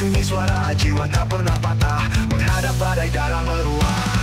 sunyi suara jiwa tak pernah patah, menghadap badai dalam meruah.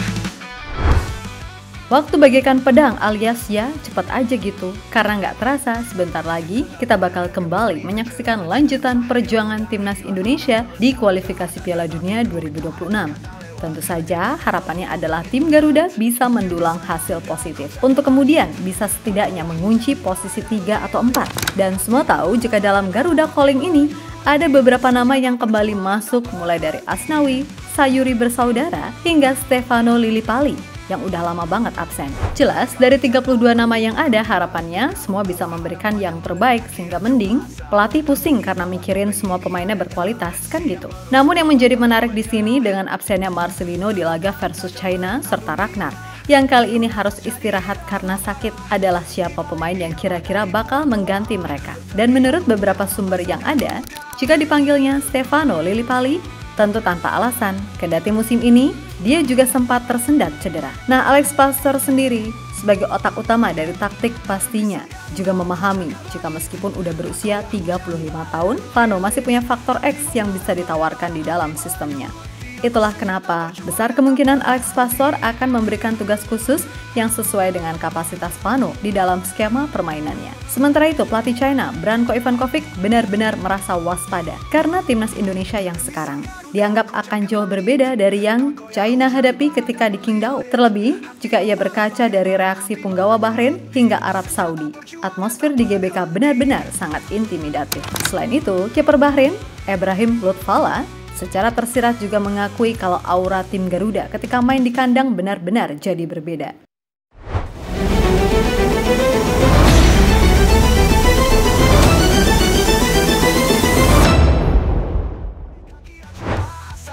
Waktu bagaikan pedang alias ya cepat aja gitu, karena nggak terasa sebentar lagi kita bakal kembali menyaksikan lanjutan perjuangan timnas Indonesia di kualifikasi Piala Dunia 2026. Tentu saja harapannya adalah tim Garuda bisa mendulang hasil positif untuk kemudian bisa setidaknya mengunci posisi 3 atau 4. Dan semua tahu jika dalam Garuda Calling ini ada beberapa nama yang kembali masuk mulai dari Asnawi, Sayuri Bersaudara hingga Stefano Lillipali yang udah lama banget absen. Jelas dari 32 nama yang ada harapannya semua bisa memberikan yang terbaik sehingga mending pelatih pusing karena mikirin semua pemainnya berkualitas kan gitu. Namun yang menjadi menarik di sini dengan absennya Marcelino di laga versus China serta Ragnar yang kali ini harus istirahat karena sakit adalah siapa pemain yang kira-kira bakal mengganti mereka. Dan menurut beberapa sumber yang ada, jika dipanggilnya Stefano Lillipali tentu tanpa alasan, kendati musim ini dia juga sempat tersendat cedera. Nah, Alex Pastor sendiri sebagai otak utama dari taktik pastinya juga memahami jika meskipun udah berusia 35 tahun, Vano masih punya faktor X yang bisa ditawarkan di dalam sistemnya. Itulah kenapa besar kemungkinan Alex Pastor akan memberikan tugas khusus yang sesuai dengan kapasitas Vano di dalam skema permainannya. Sementara itu, pelatih China, Branko Ivankovic, benar-benar merasa waspada karena timnas Indonesia yang sekarang dianggap akan jauh berbeda dari yang China hadapi ketika di Qingdao. Terlebih, jika ia berkaca dari reaksi punggawa Bahrain hingga Arab Saudi, atmosfer di GBK benar-benar sangat intimidatif. Selain itu, kiper Bahrain, Ibrahim Lutfalla, secara tersirat juga mengakui kalau aura tim Garuda ketika main di kandang benar-benar jadi berbeda.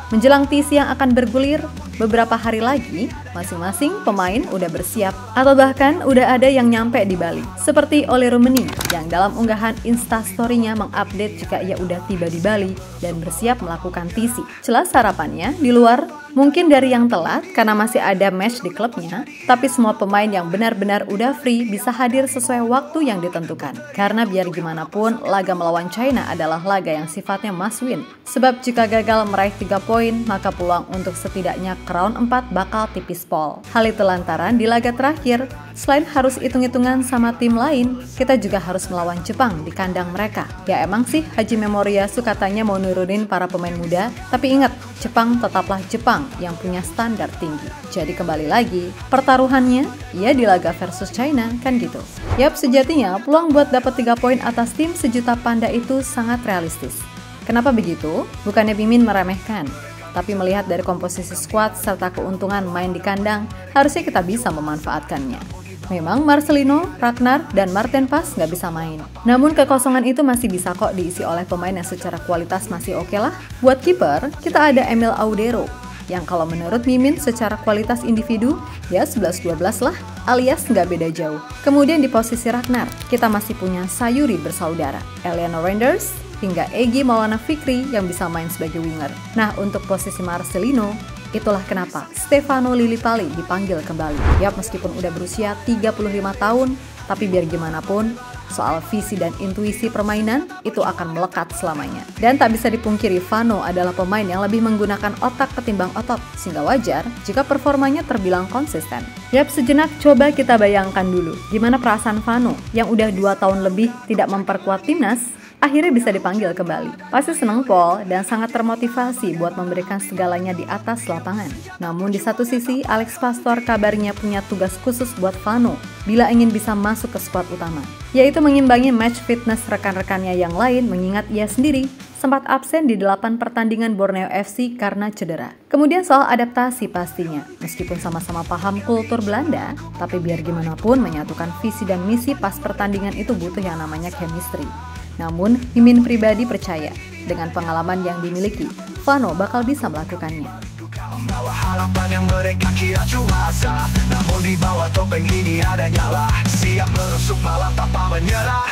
Menjelang TC yang akan bergulir beberapa hari lagi, masing-masing pemain udah bersiap atau bahkan udah ada yang nyampe di Bali. Seperti Ole Rummenigge yang dalam unggahan Instastory-nya mengupdate jika ia udah tiba di Bali dan bersiap melakukan TC. Jelas harapannya di luar mungkin dari yang telat karena masih ada match di klubnya, tapi semua pemain yang benar-benar udah free bisa hadir sesuai waktu yang ditentukan. Karena biar gimana pun, laga melawan China adalah laga yang sifatnya must win. Sebab jika gagal meraih 3 poin, maka peluang untuk setidaknya crown 4 bakal tipis pol. Hal itu lantaran di laga terakhir, selain harus hitung-hitungan sama tim lain, kita juga harus melawan Jepang di kandang mereka. Ya emang sih Haji Memoriasu katanya mau nurunin para pemain muda, tapi ingat, Jepang tetaplah Jepang yang punya standar tinggi. Jadi kembali lagi, pertaruhannya ya di laga versus China kan gitu. Yap, sejatinya peluang buat dapat 3 poin atas tim sejuta panda itu sangat realistis. Kenapa begitu? Bukannya Mimin meremehkan, tapi melihat dari komposisi skuad serta keuntungan main di kandang, harusnya kita bisa memanfaatkannya. Memang Marcelino, Ragnar, dan Marten Pas nggak bisa main. Namun kekosongan itu masih bisa kok diisi oleh pemain yang secara kualitas masih oke lah. Buat kiper, kita ada Emil Audero, yang kalau menurut Mimin secara kualitas individu, ya 11-12 lah, alias nggak beda jauh. Kemudian di posisi Ragnar, kita masih punya Sayuri Bersaudara, Eliana Reinders, hingga Egy Maulana Fikri yang bisa main sebagai winger. Nah, untuk posisi Marcelino, itulah kenapa Stefano Lillipali dipanggil kembali. Ya, meskipun udah berusia 35 tahun, tapi biar gimana pun, soal visi dan intuisi permainan itu akan melekat selamanya. Dan tak bisa dipungkiri, Vano adalah pemain yang lebih menggunakan otak ketimbang otot, sehingga wajar jika performanya terbilang konsisten. Yap, sejenak coba kita bayangkan dulu, gimana perasaan Vano yang udah 2 tahun lebih tidak memperkuat timnas, akhirnya bisa dipanggil kembali. Pasti seneng Paul dan sangat termotivasi buat memberikan segalanya di atas lapangan. Namun di satu sisi, Alex Pastor kabarnya punya tugas khusus buat Vano bila ingin bisa masuk ke skuad utama, yaitu mengimbangi match fitness rekan-rekannya yang lain mengingat ia sendiri sempat absen di 8 pertandingan Borneo FC karena cedera. Kemudian soal adaptasi pastinya, meskipun sama-sama paham kultur Belanda, tapi biar gimana pun menyatukan visi dan misi pas pertandingan itu butuh yang namanya chemistry. Namun, Mimin pribadi percaya, dengan pengalaman yang dimiliki, Vano bakal bisa melakukannya. Membawa harapan yang mereka kira cuaca, namun di bawah topeng ini ada nyala, siap merusuk malam tanpa menyerah.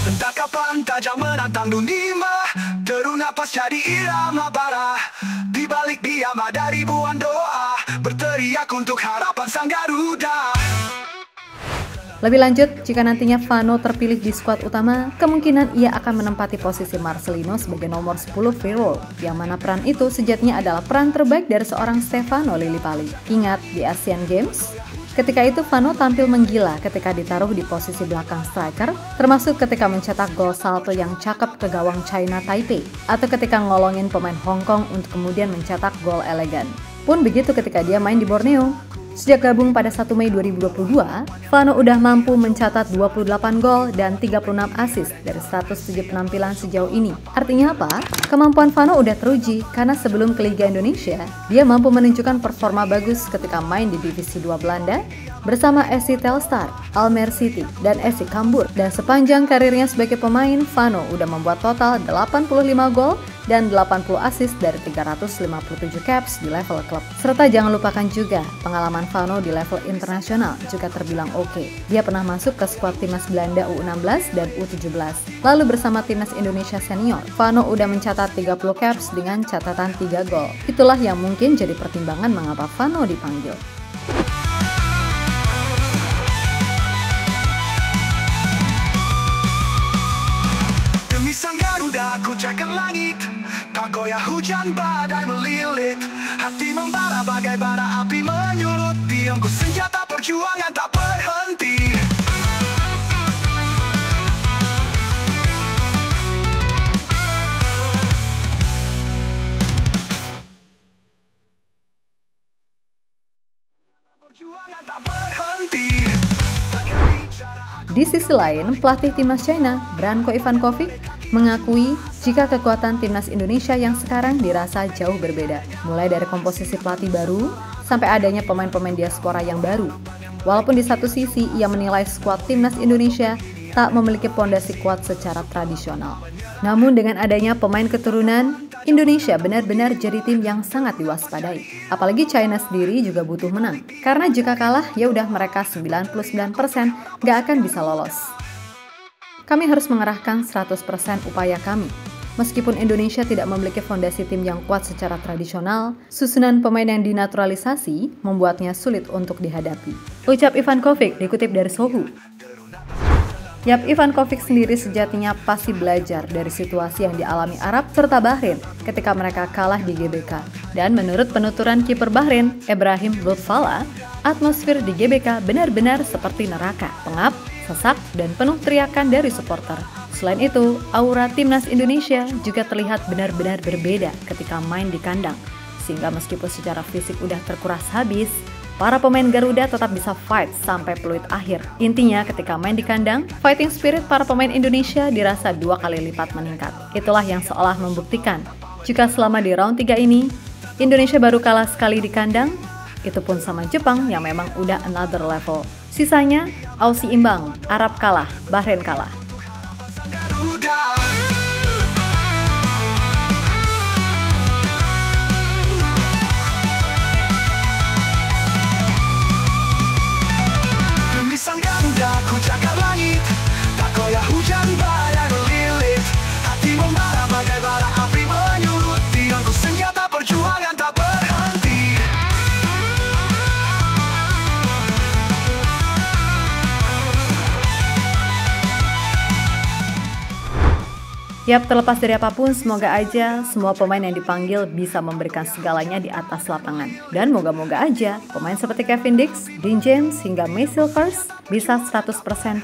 Entah kapan tajam menantang dunia, deru napas jadi irama bara. Di balik diam ada ribuan doa, berteriak untuk harapan sang Garuda. Lebih lanjut, jika nantinya Vano terpilih di skuad utama, kemungkinan ia akan menempati posisi Marcelino sebagai nomor 10 free roll, yang mana peran itu sejatinya adalah peran terbaik dari seorang Stefano Lillipali. Ingat, di Asian Games, ketika itu Vano tampil menggila ketika ditaruh di posisi belakang striker, termasuk ketika mencetak gol salto yang cakep ke gawang China Taipei, atau ketika ngolongin pemain Hong Kong untuk kemudian mencetak gol elegan. Pun begitu ketika dia main di Borneo. Sejak gabung pada 1 Mei 2022, Vano udah mampu mencatat 28 gol dan 36 assist dari 107 penampilan sejauh ini. Artinya apa? Kemampuan Vano udah teruji karena sebelum ke Liga Indonesia, dia mampu menunjukkan performa bagus ketika main di Divisi 2 Belanda bersama SC Telstar, Almere City, dan SC Cambuur. Dan sepanjang karirnya sebagai pemain, Vano udah membuat total 85 gol dan 80 assist dari 357 caps di level klub. Serta jangan lupakan juga pengalaman Vano di level internasional juga terbilang oke. Dia pernah masuk ke skuad timnas Belanda U16 dan U17. Lalu bersama timnas Indonesia senior, Vano udah mencatat 30 caps dengan catatan 3 gol. Itulah yang mungkin jadi pertimbangan mengapa Vano dipanggil. Demi sang Garuda ku cek ke langit, tak goyah hujan badai melilit. Hati membara bagai bara api menyulut, diamku senjata perjuangan tak berhenti. Perjuangan tak berhenti. Di sisi lain, pelatih timnas China, Branko Ivankovic, mengakui jika kekuatan timnas Indonesia yang sekarang dirasa jauh berbeda, mulai dari komposisi pelatih baru sampai adanya pemain-pemain diaspora yang baru. Walaupun di satu sisi ia menilai skuad timnas Indonesia tak memiliki pondasi kuat secara tradisional. Namun dengan adanya pemain keturunan, Indonesia benar-benar jadi tim yang sangat diwaspadai. Apalagi China sendiri juga butuh menang. Karena jika kalah, ya udah mereka 99% gak akan bisa lolos. Kami harus mengerahkan 100% upaya kami. Meskipun Indonesia tidak memiliki fondasi tim yang kuat secara tradisional, susunan pemain yang dinaturalisasi membuatnya sulit untuk dihadapi. Ucap Ivankovic dikutip dari Sohu. Yap, Ivankovic sendiri sejatinya pasti belajar dari situasi yang dialami Arab serta Bahrain ketika mereka kalah di GBK. Dan menurut penuturan kiper Bahrain, Ibrahim Lutfalla, atmosfer di GBK benar-benar seperti neraka, pengap, sesak, dan penuh teriakan dari supporter. Selain itu, aura timnas Indonesia juga terlihat benar-benar berbeda ketika main di kandang. Sehingga meskipun secara fisik udah terkuras habis, para pemain Garuda tetap bisa fight sampai peluit akhir. Intinya ketika main di kandang, fighting spirit para pemain Indonesia dirasa 2 kali lipat meningkat. Itulah yang seolah membuktikan jika selama di round 3 ini, Indonesia baru kalah sekali di kandang, itu pun sama Jepang yang memang udah another level. Sisanya, Aussie imbang, Arab kalah, Bahrain kalah. Ku cakap langit, tak goyah hujan badai melilit. Hati membara bagai bara api menyulut, diamku senjata perjuangan tak berhenti. Yap, terlepas dari apapun, semoga aja semua pemain yang dipanggil bisa memberikan segalanya di atas lapangan. Dan moga-moga aja pemain seperti Kevin Dix, Dean James, hingga May Silvers bisa 100%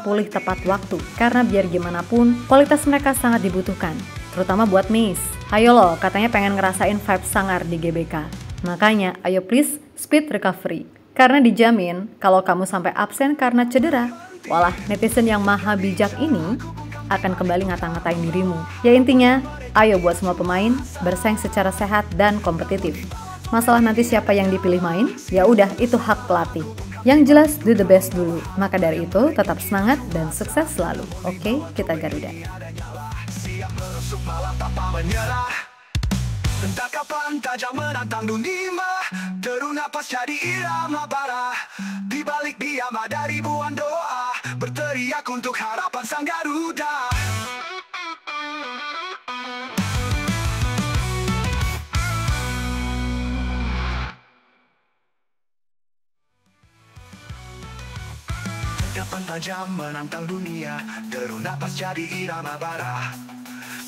pulih tepat waktu. Karena biar gimana pun, kualitas mereka sangat dibutuhkan. Terutama buat Mace. Ayo loh, katanya pengen ngerasain vibe sangar di GBK. Makanya, ayo please speed recovery. Karena dijamin, kalau kamu sampai absen karena cedera, walah netizen yang maha bijak ini akan kembali ngata-ngatain dirimu. Ya intinya, ayo buat semua pemain bersaing secara sehat dan kompetitif. Masalah nanti siapa yang dipilih main, ya udah itu hak pelatih. Yang jelas do the best dulu. Maka dari itu tetap semangat dan sukses selalu. Oke, kita Garuda. Siap menusuk malam tanpa menyerah. Entah kapan tajam menantang dunia, deru napas jadi irama bara. Di balik diam ada ribuan doa, berteriak untuk harapan sang Garuda. depan tajam menantang dunia, deru napas jadi irama bara.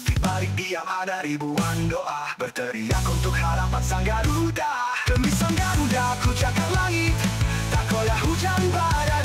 Di balik diam ada ribuan doa, berteriak untuk harapan sang Garuda. Demi sang Garuda ku cakar langit, tak goyah hujan badai.